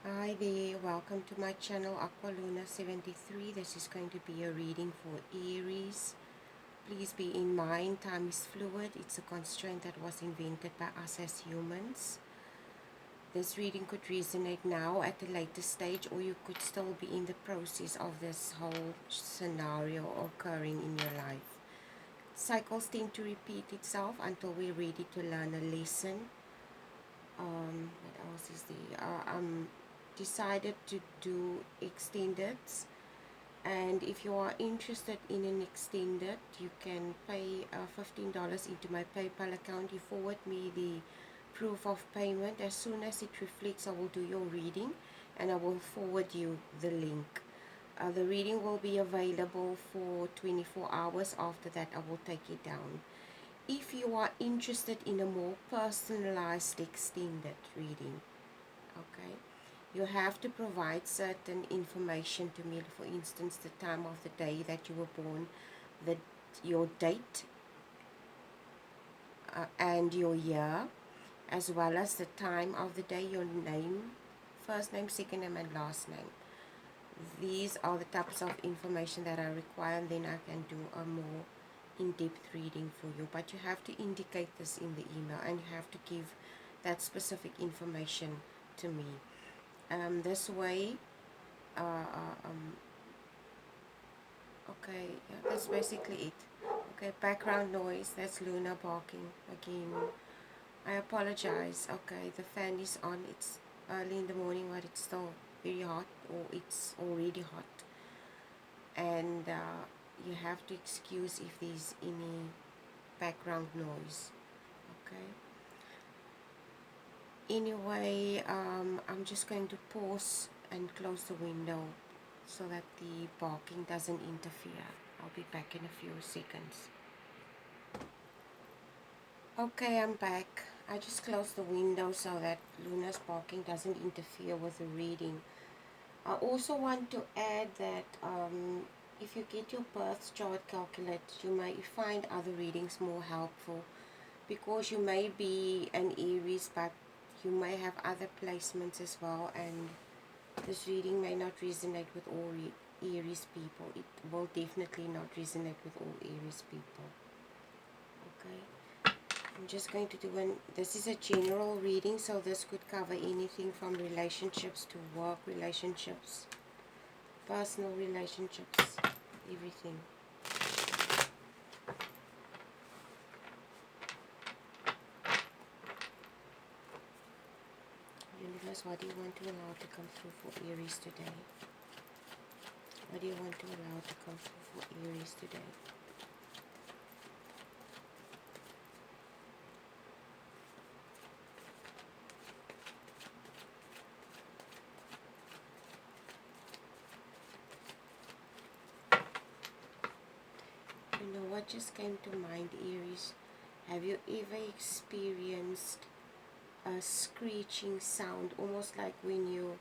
Hi there, welcome to my channel Aqualuna73. This is going to be a reading for Aries. Please be in mind, time is fluid. It's a constraint that was invented by us as humans. This reading could resonate now at a later stage, or you could still be in the process of this whole scenario occurring in your life. Cycles tend to repeat itself until we're ready to learn a lesson. What else is there? Decided to do extendeds, and if you are interested in an extended, you can pay $15 into my PayPal account. You forward me the proof of payment. As soon as it reflects, I will do your reading and I will forward you the link. The reading will be available for 24 hours. After that, I will take it down. If you are interested in a more personalized extended reading, okay, you have to provide certain information to me. For instance, the time of the day that you were born, your date, and your year, as well as the time of the day, your name, first name, second name, and last name. These are the types of information that I require, and then I can do a more in-depth reading for you. But you have to indicate this in the email, and you have to give that specific information to me. This way, okay, yeah, that's basically it. Okay, background noise, that's Luna barking again. I apologize. Okay, the fan is on. It's early in the morning, but it's still very hot, or it's already hot. And you have to excuse if there's any background noise. Okay. Anyway, I'm just going to pause and close the window so that the barking doesn't interfere. I'll be back in a few seconds. Okay, I'm back. I just closed the window so that Luna's barking doesn't interfere with the reading. I also want to add that if you get your birth chart calculated, you may find other readings more helpful, because you may be an Aries, but you may have other placements as well, and this reading may not resonate with all Aries people. It will definitely not resonate with all Aries people. Okay, I'm just going to do this is a general reading, so this could cover anything from relationships to work relationships, personal relationships, everything. Universe, what do you want to allow to come through for Aries today? What do you want to allow to come through for Aries today? You know what just came to mind, Aries? Have you ever experienced a screeching sound, almost like when you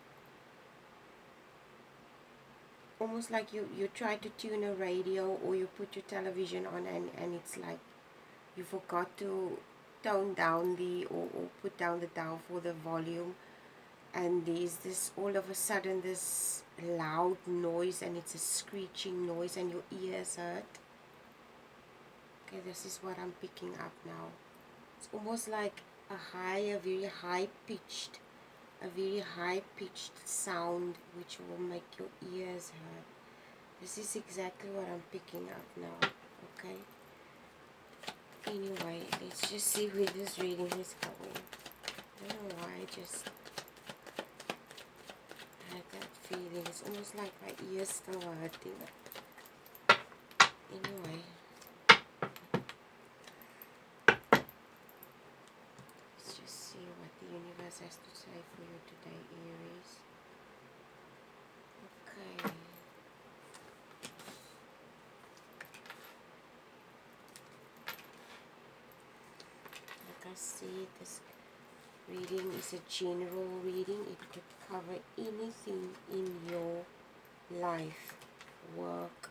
try to tune a radio, or you put your television on, and it's like you forgot to tone down or put down the dial for the volume, and there's this, all of a sudden, this loud noise, and it's a screeching noise, and your ears hurt. Okay, this is what I'm picking up now. It's almost like a very high-pitched sound, which will make your ears hurt. This is exactly what I'm picking up now. Okay. Anyway, let's just see where this reading is going. I don't know why I just had that feeling. It's almost like my ears still hurting. Anyway, let's just see what the universe has to say for you today, Aries. Okay. Like I said, this reading is a general reading. It could cover anything in your life, work,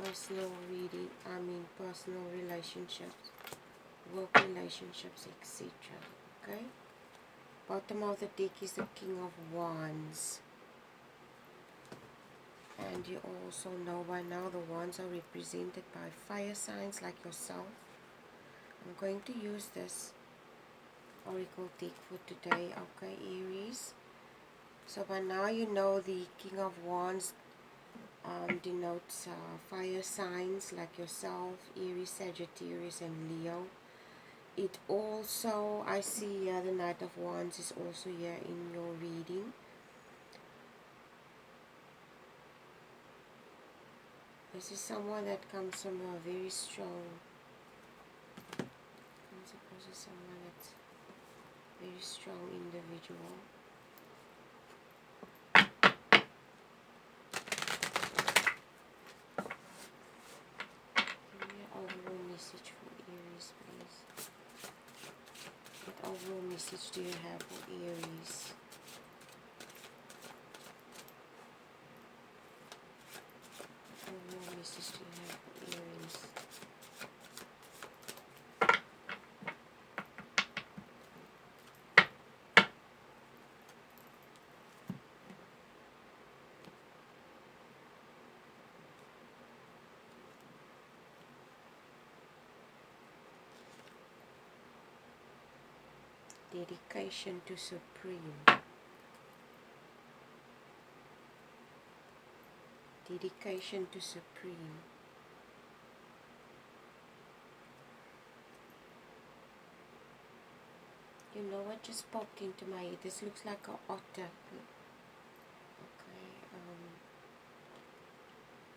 personal relationships, work relationships, etc. Okay. Bottom of the deck is the King of Wands. And you also know by now the wands are represented by fire signs like yourself. I'm going to use this oracle deck for today, okay, Aries? So by now you know the King of Wands denotes fire signs like yourself, Aries, Sagittarius, and Leo. It also, I see the Knight of Wands is also here in your reading. This is someone that comes from a very strong, comes across as someone that's very strong individual. Give me an overall message for Aries, please. What overall message do you have for Aries? What overall message do you have for Aries? Dedication to Supreme. Dedication to Supreme. You know what just popped into my head? This looks like an otter. Okay,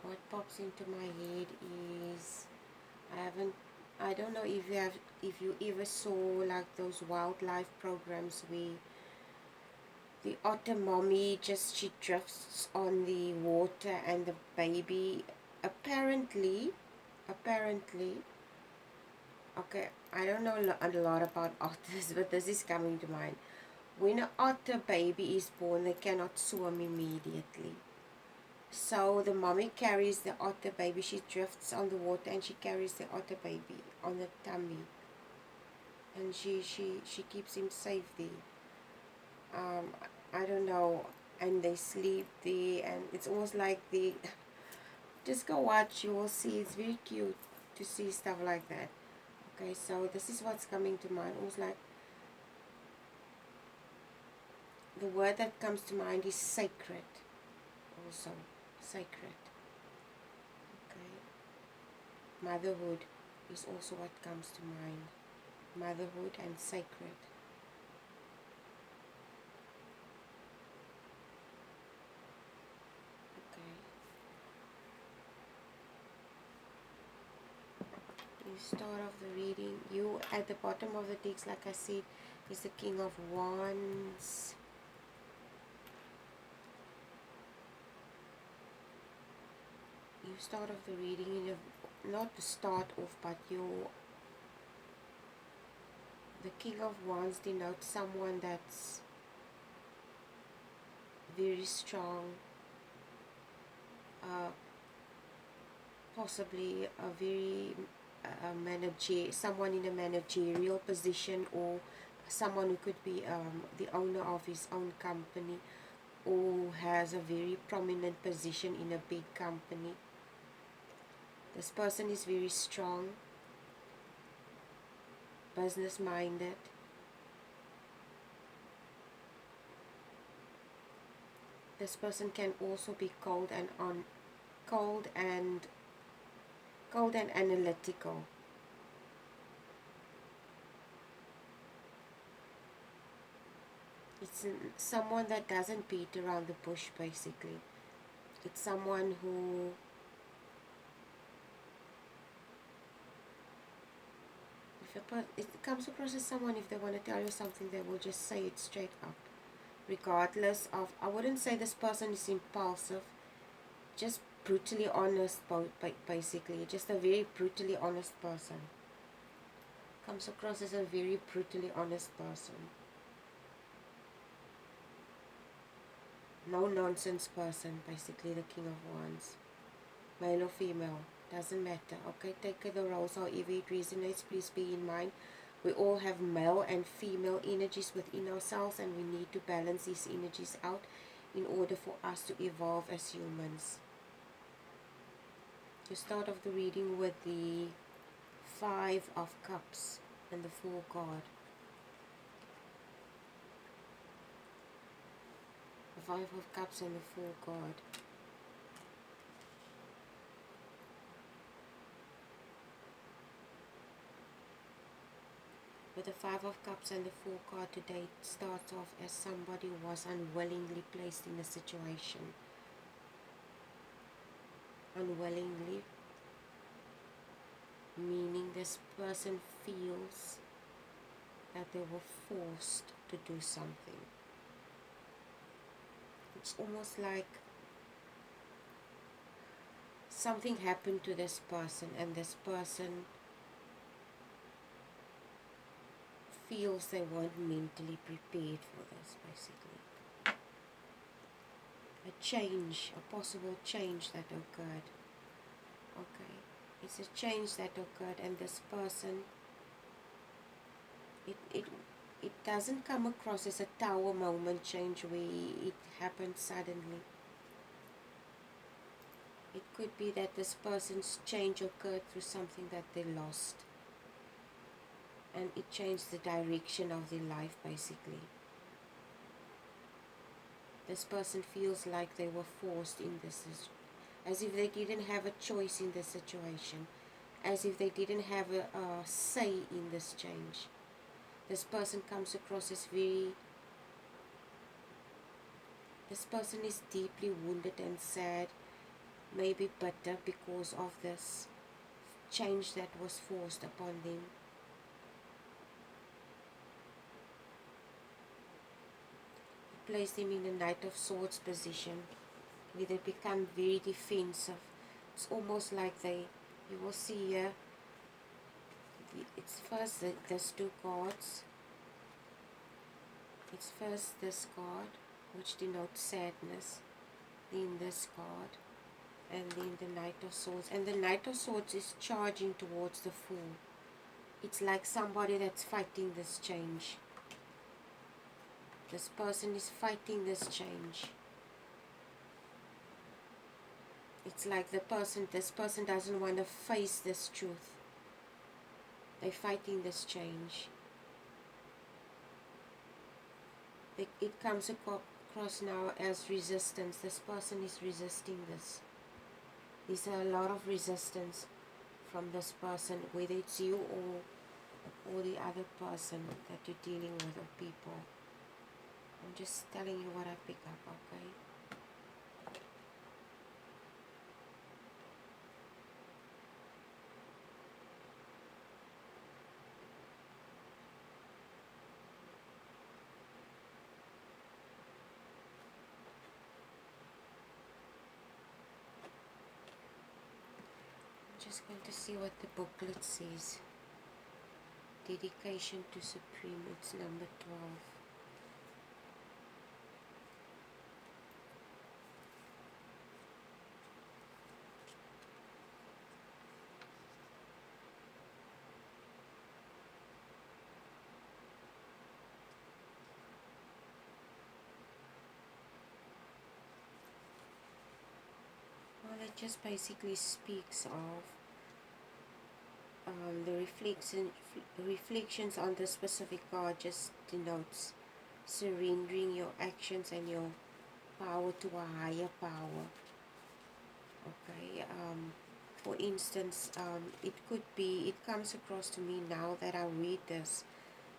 what pops into my head is, I don't know if you ever saw like those wildlife programs where the otter mommy she drifts on the water and the baby apparently, okay, I don't know a lot about otters, but this is coming to mind. When an otter baby is born, they cannot swim immediately. So the mommy carries the otter baby, she drifts on the water and she carries the otter baby on the tummy. And she keeps him safe there. I don't know, and they sleep there, and it's almost like just go watch, you will see, it's very cute to see stuff like that. Okay, so this is what's coming to mind. Almost like the word that comes to mind is sacred. Also, sacred. Okay, motherhood is also what comes to mind. Motherhood and sacred. You start off the reading. You at the bottom of the decks, like I said, is the King of Wands. You start off the reading in a, not to start off, but the King of Wands denotes someone that's very strong, possibly a very someone in a managerial position, or someone who could be the owner of his own company, or has a very prominent position in a big company. This person is very strong, business minded. This person can also be cold and analytical. It's someone that doesn't beat around the bush, basically. It's someone who it comes across as someone, if they want to tell you something, they will just say it straight up, regardless of, I wouldn't say this person is impulsive, just brutally honest, basically, just a very brutally honest person. Comes across as a very brutally honest person. No nonsense person, basically, the King of Wands. Male or female, doesn't matter. Okay, take the roles however it resonates. Please be in mind, We all have male and female energies within ourselves, and we need to balance these energies out in order for us to evolve as humans. To start off the reading with the Five of Cups and the Fool card. The Five of Cups and the Fool card. With the Five of Cups and the Fool card today, it starts off as somebody was unwillingly placed in a situation. Unwillingly, meaning this person feels that they were forced to do something. It's almost like something happened to this person, and this person feels they weren't mentally prepared for this, basically. A change, a possible change that occurred. Okay, it's a change that occurred, and this person, it doesn't come across as a tower moment change where it happened suddenly. It could be that this person's change occurred through something that they lost, and it changed the direction of their life, basically. This person feels like they were forced in this, as if they didn't have a choice in this situation, as if they didn't have a say in this change. This person comes across as this person is deeply wounded and sad, maybe bitter because of this change that was forced upon them. Place them in a Knight of Swords position, where they become very defensive. It's almost like you will see here, it's first there's two cards. It's first this card, which denotes sadness, then this card, and then the Knight of Swords. And the Knight of Swords is charging towards the Fool. It's like somebody that's fighting this change. This person is fighting this change. It's like this person doesn't want to face this truth. They're fighting this change. It comes across now as resistance. This person is resisting this. There's a lot of resistance from this person, whether it's you or the other person that you're dealing with, or people. I'm just telling you what I pick up, okay? I'm just going to see what the booklet says. Dedication to Supreme, it's number 12. Well, it just basically speaks of the reflections on the specific card. Just denotes surrendering your actions and your power to a higher power. Okay, for instance, it comes across to me now that I read this,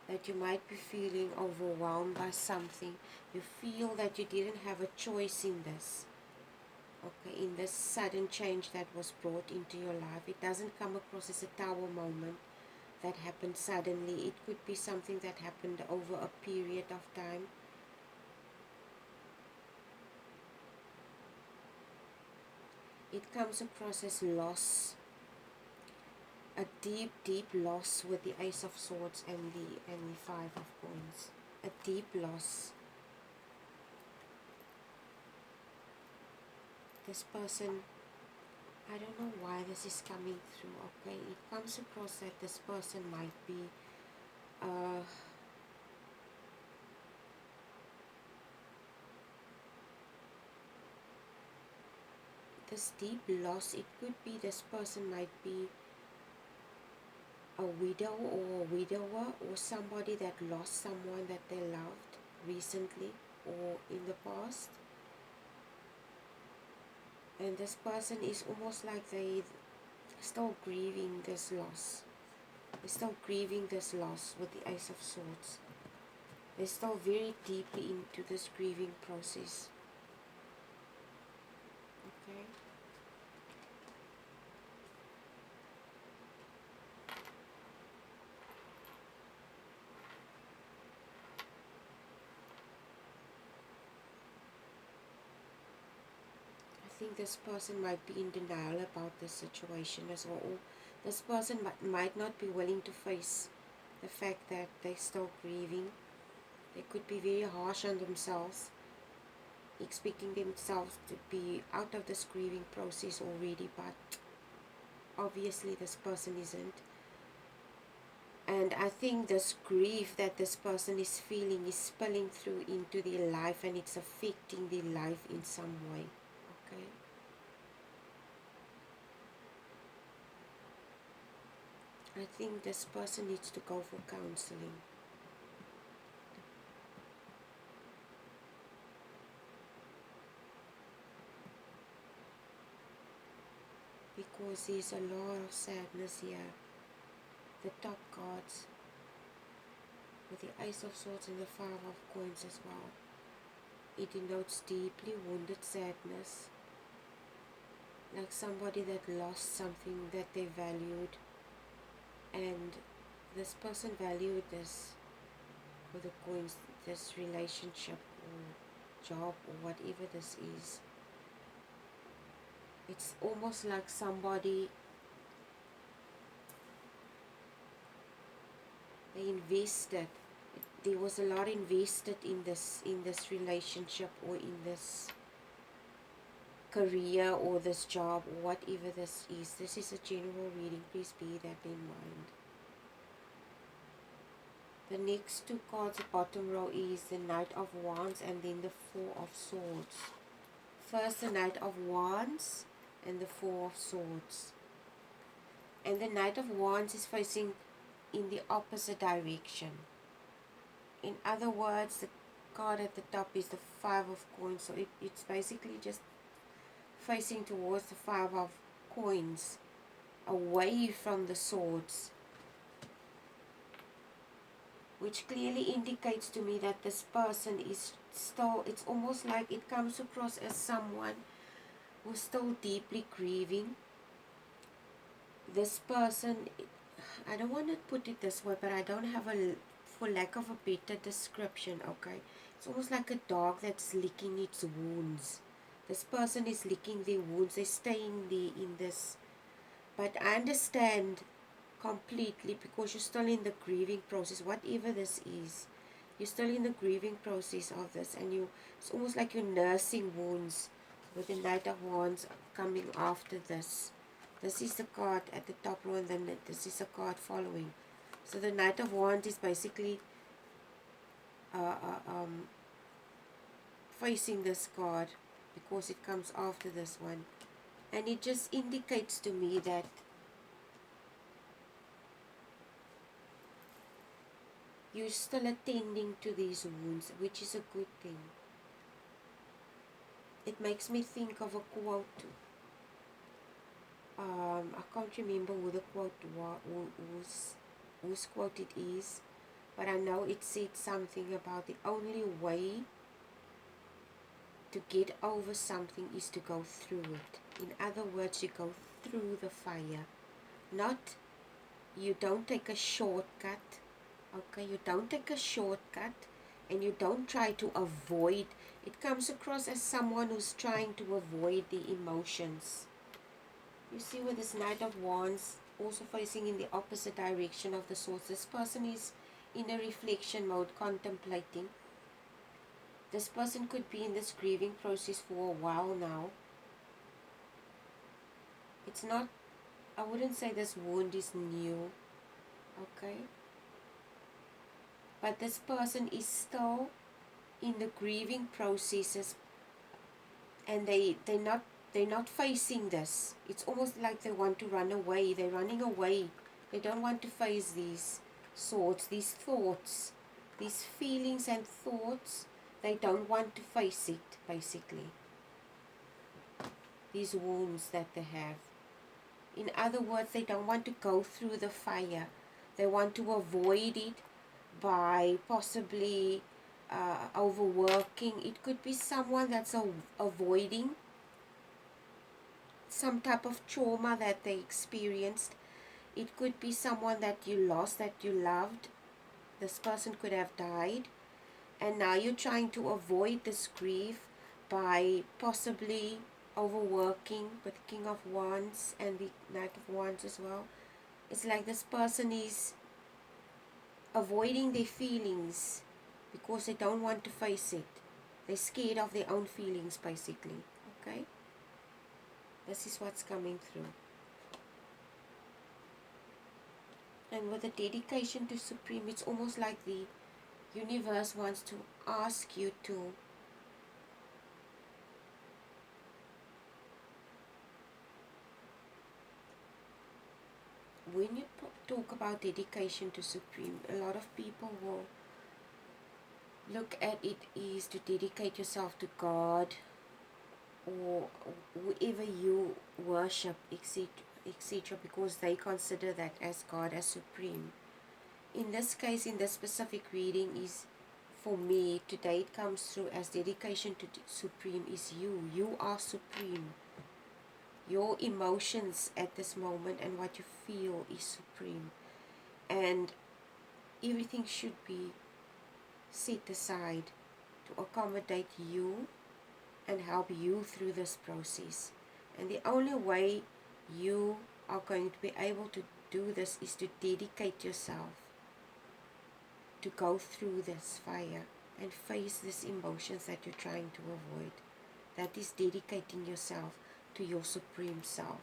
that you might be feeling overwhelmed by something. You feel that you didn't have a choice in this. Okay, in this sudden change that was brought into your life. It doesn't come across as a tower moment that happened suddenly. It could be something that happened over a period of time. It comes across as loss, a deep, deep loss with the Ace of Swords and the Five of Coins. A deep loss. This person, I don't know why this is coming through, okay? It comes across that this person might be uh, this deep loss. It could be this person might be a widow or a widower, or somebody that lost someone that they loved recently or in the past. And this person is almost like they still grieving this loss. They're still grieving this loss with the Ace of Swords. They're still very deeply into this grieving process. Okay. I think this person might be in denial about this situation as well. Or this person might not be willing to face the fact that they're still grieving. They could be very harsh on themselves, expecting themselves to be out of this grieving process already, but obviously this person isn't. And I think this grief that this person is feeling is spilling through into their life, and it's affecting their life in some way. Okay. I think this person needs to go for counseling. Because there's a lot of sadness here. The top cards with the Ace of Swords and the Five of Coins as well. It denotes deeply wounded sadness. Like somebody that lost something that they valued, and this person valued this with the coins, this relationship or job or whatever this is. It's almost like somebody, they invested, there was a lot invested in this relationship or in this career or this job or whatever this is. This is a general reading, please bear that in mind. The next two cards, the bottom row, is the Knight of Wands and then the Four of Swords. First the Knight of Wands and the Four of Swords. And the Knight of Wands is facing in the opposite direction. In other words, the card at the top is the Five of Coins, so it's basically just facing towards the Five of Coins, away from the swords, which clearly indicates to me that this person is still, it's almost like it comes across as someone who's still deeply grieving. This person, I don't want to put it this way, but I don't have for lack of a better description, okay? It's almost like a dog that's licking its wounds. This person is licking their wounds. They're staying there in this. But I understand completely, because you're still in the grieving process. Whatever this is, you're still in the grieving process of this. And it's almost like you're nursing wounds with the Knight of Wands coming after this. This is the card at the top row, and then this is a card following. So the Knight of Wands is basically facing this card, because it comes after this one. And it just indicates to me that you're still attending to these wounds, which is a good thing. It makes me think of a quote. I can't remember who the quote whose quote it is, but I know it said something about the only way to get over something is to go through it. In other words, you go through the fire. Not, you don't take a shortcut, okay? You don't take a shortcut, and you don't try to avoid. It comes across as someone who's trying to avoid the emotions. You see, with this Knight of Wands also facing in the opposite direction of the swords, this person is in a reflection mode, contemplating. This person could be in this grieving process for a while now. It's not, I wouldn't say this wound is new, okay? but this person is still in the grieving processes, and they're not facing this. It's almost like they want to run away. They're running away. They don't want to face these these thoughts, these feelings and thoughts. They don't want to face it, basically. These wounds that they have. In other words, they don't want to go through the fire. They want to avoid it by possibly overworking. It could be someone that's avoiding some type of trauma that they experienced. It could be someone that you lost, that you loved. This person could have died, and now you're trying to avoid this grief by possibly overworking with King of Wands and the Knight of Wands as well. It's like this person is avoiding their feelings because they don't want to face it. They're scared of their own feelings, basically. Okay? This is what's coming through. And with the dedication to Supreme, it's almost like the universe wants to ask you to when you talk about dedication to Supreme, a lot of people will look at it is to dedicate yourself to God or whoever you worship, etc., because they consider that as God, as Supreme. In this case, in this specific reading, is for me today, it comes through as dedication to Supreme is you. You are Supreme. Your emotions at this moment and what you feel is supreme, and everything should be set aside to accommodate you and help you through this process. And the only way you are going to be able to do this is to dedicate yourself to go through this fire and face these emotions that you're trying to avoid. That is dedicating yourself to your Supreme Self,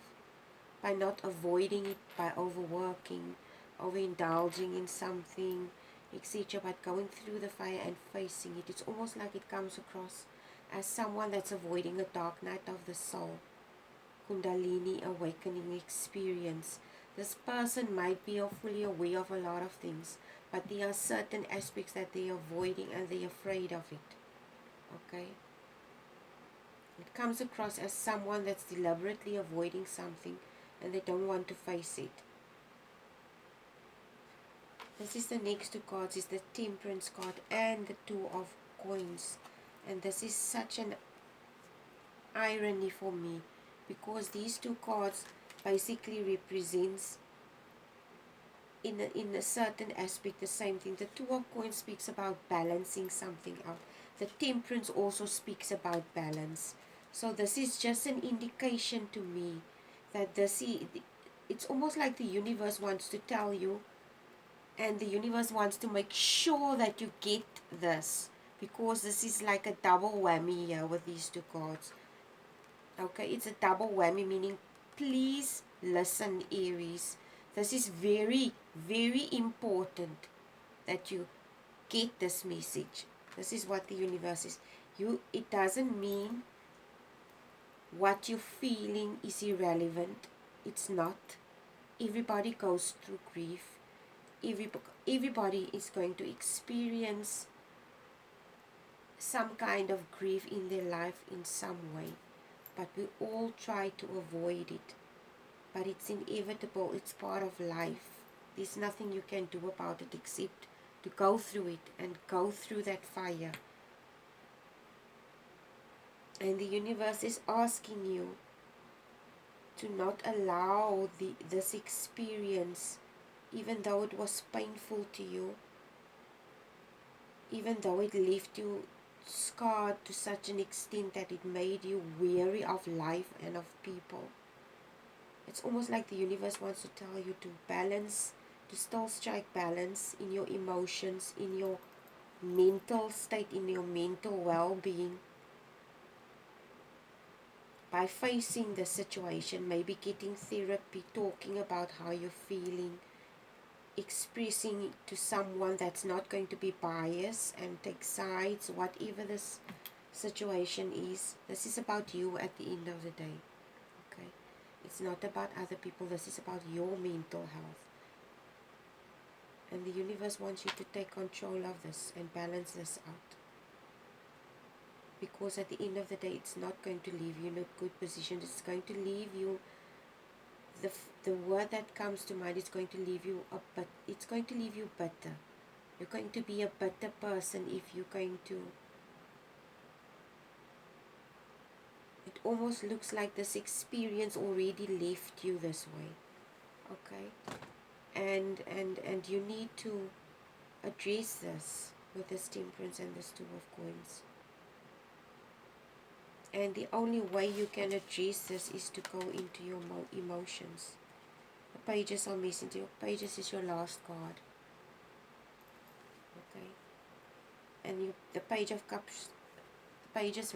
by not avoiding it, by overworking, overindulging in something, etc., but going through the fire and facing it. It's almost like it comes across as someone that's avoiding a dark night of the soul, Kundalini awakening experience. This person might be fully aware of a lot of things, but there are certain aspects that they're avoiding and they're afraid of it. Okay? It comes across as someone that's deliberately avoiding something and they don't want to face it. This is the next two cards, is the Temperance card and the Two of Coins. And this is such an irony for me, because these two cards basically represents in a certain aspect the same thing. The Two of Coins speaks about balancing something out. The Temperance also speaks about balance. So this is just an indication to me that it's almost like the universe wants to tell you, and the universe wants to make sure that you get this, because this is like a double whammy here with these two cards. Okay, it's a double whammy, meaning please listen, Aries. This is very, very important that you get this message. This is what the universe is. It doesn't mean what you're feeling is irrelevant. It's not. Everybody goes through grief. Everybody is going to experience some kind of grief in their life in some way. But we all try to avoid it. But it's inevitable. It's part of life. There's nothing you can do about it except to go through it and go through that fire. And the universe is asking you to not allow this experience, even though it was painful to you, even though it left you scarred to such an extent that it made you weary of life and of people. It's almost like the universe wants to tell you to balance, to still strike balance in your emotions, in your mental state, in your mental well-being, by facing the situation, maybe getting therapy, talking about how you're feeling, expressing it to someone that's not going to be biased and take sides, whatever this situation is. This is about you at the end of the day. Okay, it's not about other people. This is about your mental health, and the universe wants you to take control of this and balance this out, because at the end of the day it's not going to leave you in a good position. It's going to leave you, the word that comes to mind is going to leave you it's going to leave you bitter. You're going to be a bitter person if you're going to, it almost looks like this experience already left you this way. Okay, and you need to address this with this Temperance and this Two of Coins. And the only way you can address this is to go into your emotions. The pages are missing. Your pages is your last card. Okay, and the Page of Cups, the pages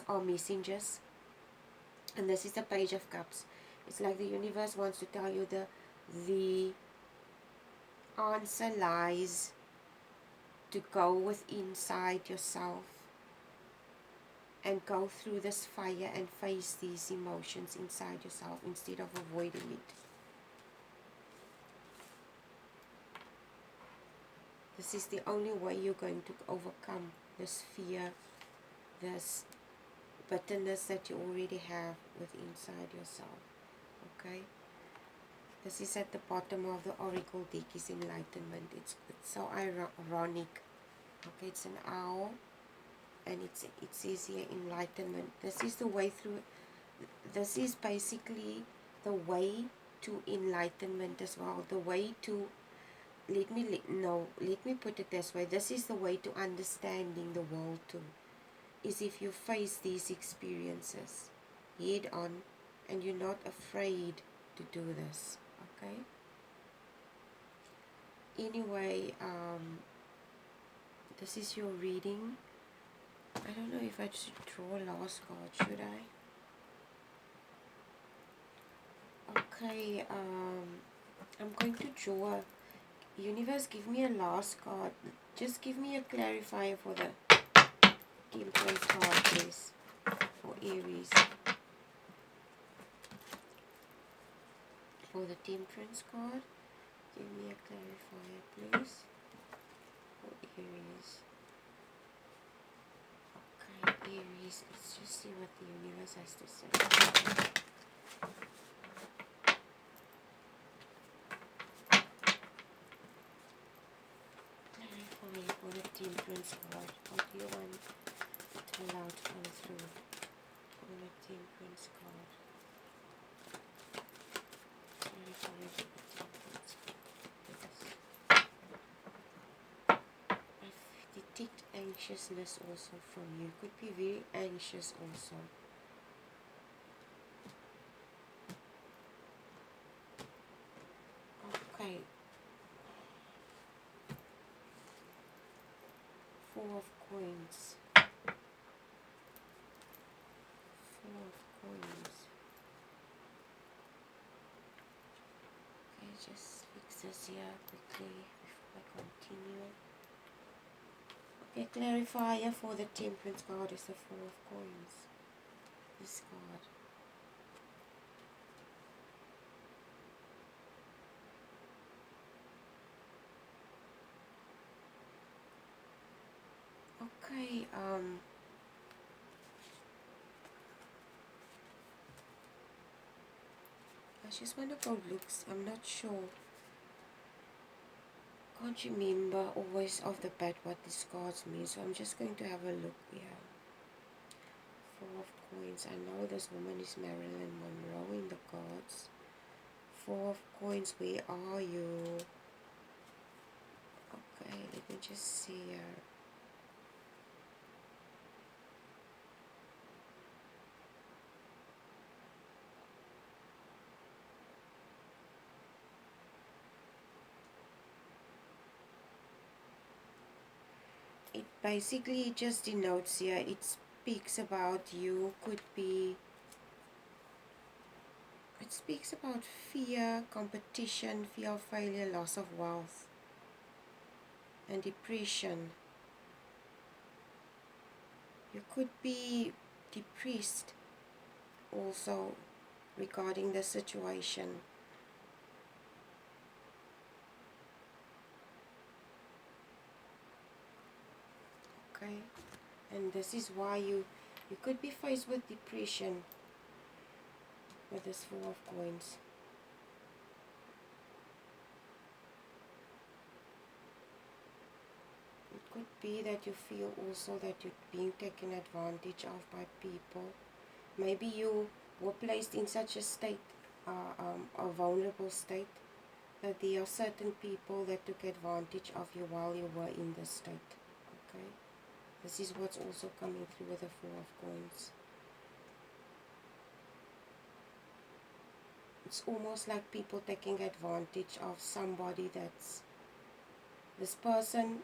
are messengers, and this is the Page of Cups. It's like the universe wants to tell you the answer lies to go inside yourself and go through this fire and face these emotions inside yourself instead of avoiding it. This is the only way you're going to overcome this fear, this bitterness that you already have inside yourself. Okay? This is at the bottom of the Oracle deck, is Enlightenment. It's so ironic. Okay, it's an owl, and it says here Enlightenment. This is the way through. This is basically the way to enlightenment as well. The way to, let me put it this way. This is the way to understanding the world too. Is if you face these experiences head on and you're not afraid to do this. Okay? Anyway, this is your reading. I don't know if I should draw a last card, should I? Okay, I'm going to draw. Universe, give me a last card. Just give me a clarifier for the Temperance card, please, for Aries. For the Temperance card, give me a clarifier, please, for Aries. Okay, Aries, let's just see what the universe has to say. Clarifier for the Temperance card. What do you want to allow to come through for the Temperance card? Clarifier for the Temperance card. I detect anxiousness also from you. Could be very anxious also. Okay. Four of Coins. Four of Coins. Okay, just fix this here quickly before I continue. Okay, clarifier for the Temperance card is the Four of Coins. This card. Okay, I just want to go look. I'm not sure. Can't remember always off the bat what these cards mean, so I'm just going to have a look here. Four of Coins. I know this woman is Marilyn Monroe in the cards. Four of Coins, where are you? Okay, let me just see here. It basically just denotes here, it speaks about you could be It speaks about fear, competition, fear of failure, loss of wealth, and depression. You could be depressed also regarding the situation. Okay, and this is why you could be faced with depression with this Four of Coins. It could be that you feel also that you're being taken advantage of by people. Maybe you were placed in such a state, a vulnerable state, that there are certain people that took advantage of you while you were in this state. Okay, this is what's also coming through with the Four of Coins. It's almost like people taking advantage of somebody that's, this person,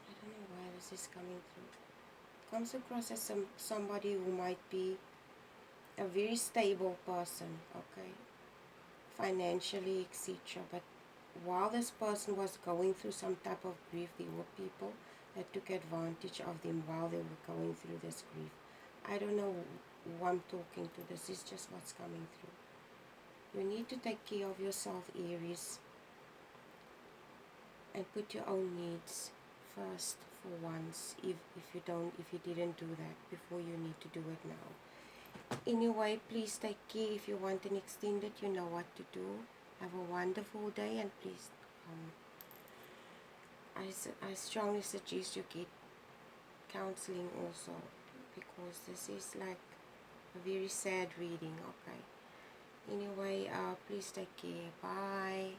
I don't know why this is coming through. It comes across as somebody who might be a very stable person, okay, financially, etc. But while this person was going through some type of grief, there were people that took advantage of them while they were going through this grief. I don't know who I'm talking to. This is just what's coming through. You need to take care of yourself, Aries, and put your own needs first for once. If you didn't do that before, you need to do it now. Anyway, please take care. If you want an extended, you know what to do. Have a wonderful day, and please, I strongly suggest you get counseling also, because this is like a very sad reading. Okay, anyway, please take care. Bye.